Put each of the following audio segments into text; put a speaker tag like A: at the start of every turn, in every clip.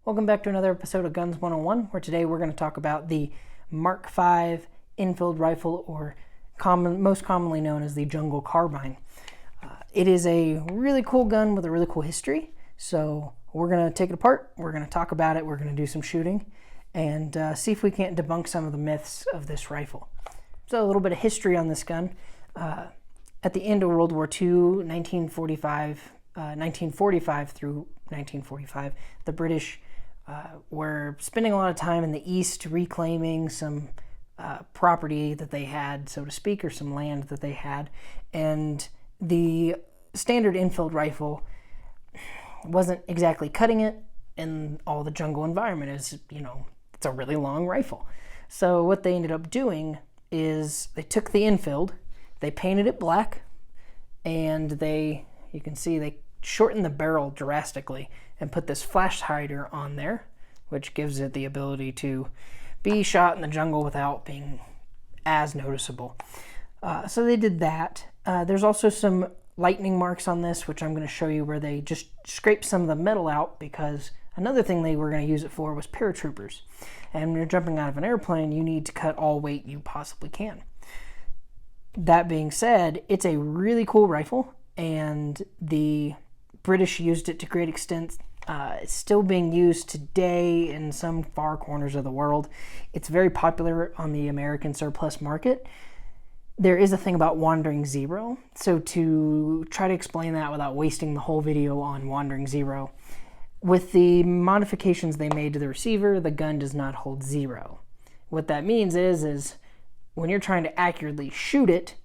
A: Welcome back to another episode of Guns 101, where today we're going to talk about the Mark 5 enfield rifle, or most commonly known as the Jungle Carbine. It is a really cool gun with a really cool history, so we're going to take it apart, we're going to talk about it, we're going to do some shooting, and see if we can't debunk some of the myths of this rifle. So a little bit of history on this gun. At the end of World War II, 1945 through 1945, the British were spending a lot of time in the East reclaiming some property that they had, so to speak, or some land that they had. And the standard enfield rifle wasn't exactly cutting it in all the jungle environment. It's a really long rifle. So what they ended up doing is they took the enfield, they painted it black, and you can see they shortened the barrel drastically and put this flash hider on there, which gives it the ability to be shot in the jungle without being as noticeable. So they did that. There's also some lightning marks on this, which I'm going to show you, where they just scraped some of the metal out, because another thing they were going to use it for was paratroopers. And when you're jumping out of an airplane, you need to cut all weight you possibly can. That being said, it's a really cool rifle, and the British used it to great extent. It's still being used today in some far corners of the world. It's very popular on the American surplus market. There is a thing about Wandering Zero, so to try to explain that without wasting the whole video on Wandering Zero, with the modifications they made to the receiver, the gun does not hold zero. What that means is when you're trying to accurately shoot it,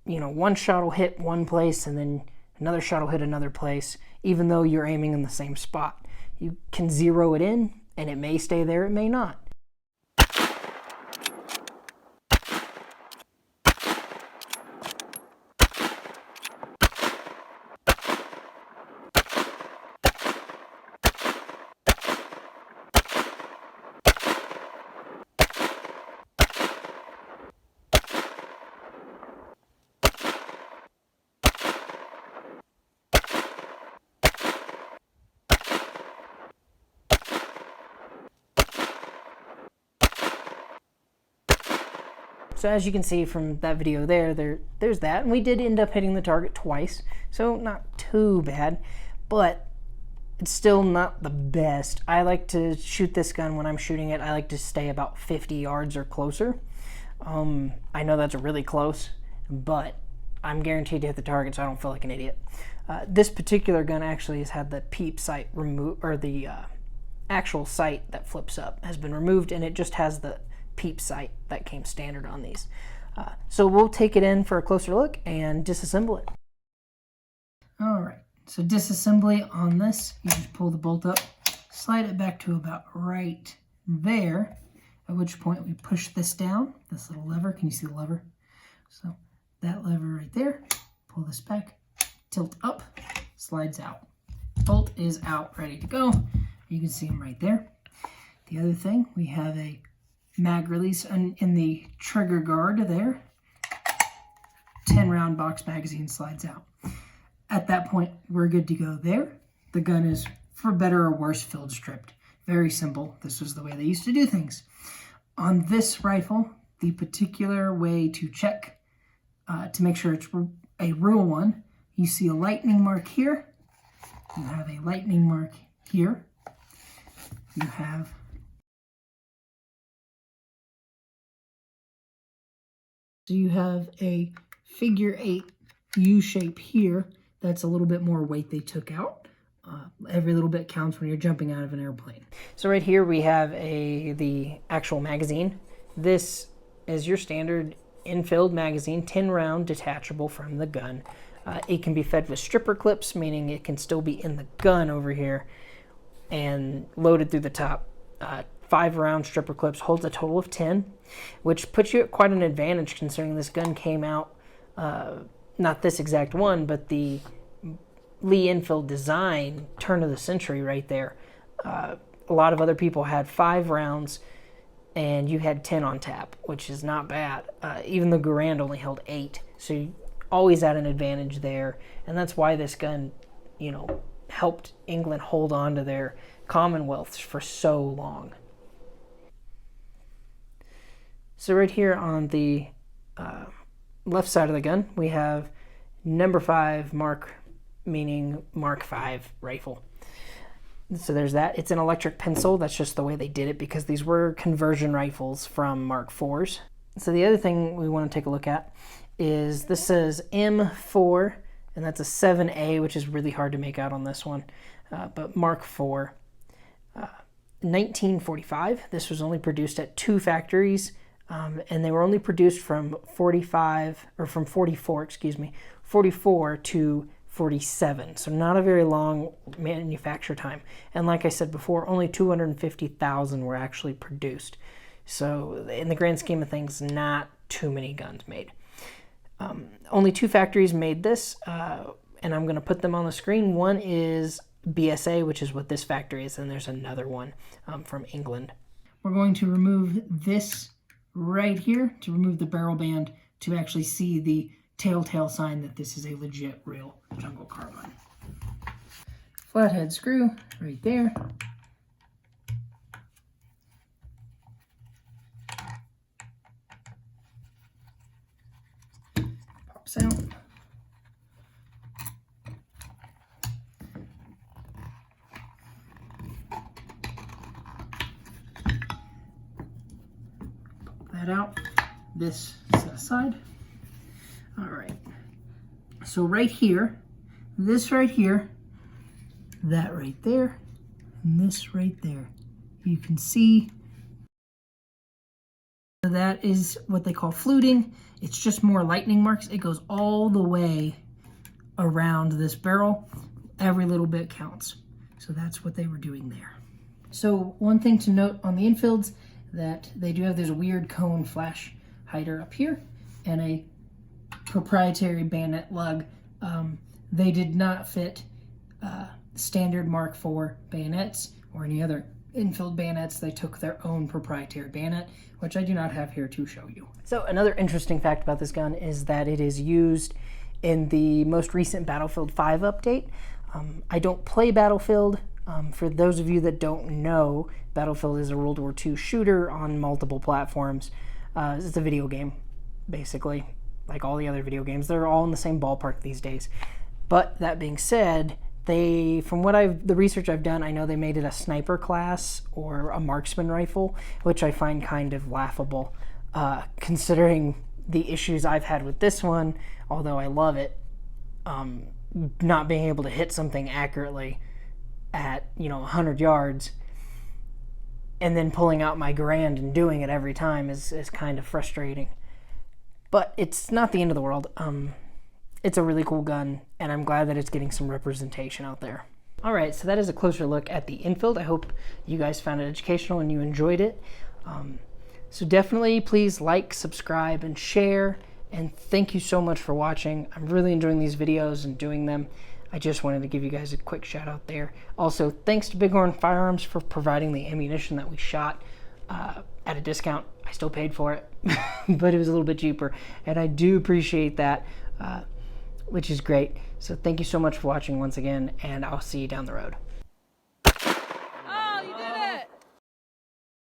A: one shot will hit one place and then another shot will hit another place, even though you're aiming in the same spot. You can zero it in, and it may stay there, it may not. So as you can see from that video there's that, and we did end up hitting the target twice, so not too bad, but it's still not the best. I like to shoot this gun when I'm shooting it. I like to stay about 50 yards or closer. I know that's really close, but I'm guaranteed to hit the target, so I don't feel like an idiot. This particular gun actually has had the peep sight removed, or the actual sight that flips up has been removed, and it just has the peep sight that came standard on these. So we'll take it in for a closer look and disassemble it. Alright, so disassembly on this, you just pull the bolt up, slide it back to about right there, at which point we push this down, this little lever. Can you see the lever? So that lever right there, pull this back, tilt up, slides out. Bolt is out, ready to go. You can see them right there. The other thing, we have a mag release in the trigger guard there. 10 round box magazine slides out. At that point, we're good to go there. The gun is, for better or worse, field stripped. Very simple. This was the way they used to do things. On this rifle, the particular way to check to make sure it's a real one, you see a lightning mark here. You have a lightning mark here. You have So you have a figure 8 U shape here. That's a little bit more weight they took out. Every little bit counts when you're jumping out of an airplane. So right here we have the actual magazine. This is your standard infilled magazine, 10 round detachable from the gun. It can be fed with stripper clips, meaning it can still be in the gun over here and loaded through the top. 5 round stripper clips, holds a total of 10, which puts you at quite an advantage considering this gun came out, not this exact one, but the Lee Enfield design, turn of the century right there. A lot of other people had 5 rounds and you had 10 on tap, which is not bad. Even the Garand only held 8, so you always had an advantage there, and that's why this gun, helped England hold on to their Commonwealths for so long. So right here on the left side of the gun, we have number 5 Mark, meaning Mark 5 rifle. So there's that. It's an electric pencil. That's just the way they did it because these were conversion rifles from Mark 4s. So the other thing we want to take a look at is this says M4, and that's a 7A, which is really hard to make out on this one. But Mark 4, 1945. This was only produced at 2 factories, and they were only produced from 44 to 47. So not a very long manufacture time. And like I said before, only 250,000 were actually produced. So in the grand scheme of things, not too many guns made. Only 2 factories made this, and I'm going to put them on the screen. One is BSA, which is what this factory is, and there's another one from England. We're going to remove this right here to remove the barrel band to actually see the telltale sign that this is a legit, real Jungle Carbine. Flathead screw right there. Pops out. Pop that out. This set aside. All right. So right here, this right here, that right there, and this right there. You can see that is what they call fluting. It's just more lightning marks. It goes all the way around this barrel. Every little bit counts. So that's what they were doing there. So one thing to note on the infields, that they do have this weird cone flash hider up here and a proprietary bayonet lug. They did not fit standard Mark IV bayonets or any other infield bayonets. They took their own proprietary bayonet, which I do not have here to show you. So another interesting fact about this gun is that it is used in the most recent Battlefield 5 update. I don't play Battlefield. For those of you that don't know, Battlefield is a World War II shooter on multiple platforms. It's a video game, basically, like all the other video games. They're all in the same ballpark these days. But that being said, from the research I've done, I know they made it a sniper class or a marksman rifle, which I find kind of laughable, considering the issues I've had with this one, although I love it, not being able to hit something accurately at 100 yards and then pulling out my Garand and doing it every time is kind of frustrating. But it's not the end of the world. It's a really cool gun, and I'm glad that it's getting some representation out there. All right, so that is a closer look at the infield. I hope you guys found it educational and you enjoyed it. So definitely please like, subscribe, and share. And thank you so much for watching. I'm really enjoying these videos and doing them. I just wanted to give you guys a quick shout out there. Also, thanks to Bighorn Firearms for providing the ammunition that we shot at a discount. I still paid for it, but it was a little bit cheaper, and I do appreciate that, which is great. So thank you so much for watching once again, and I'll see you down the road.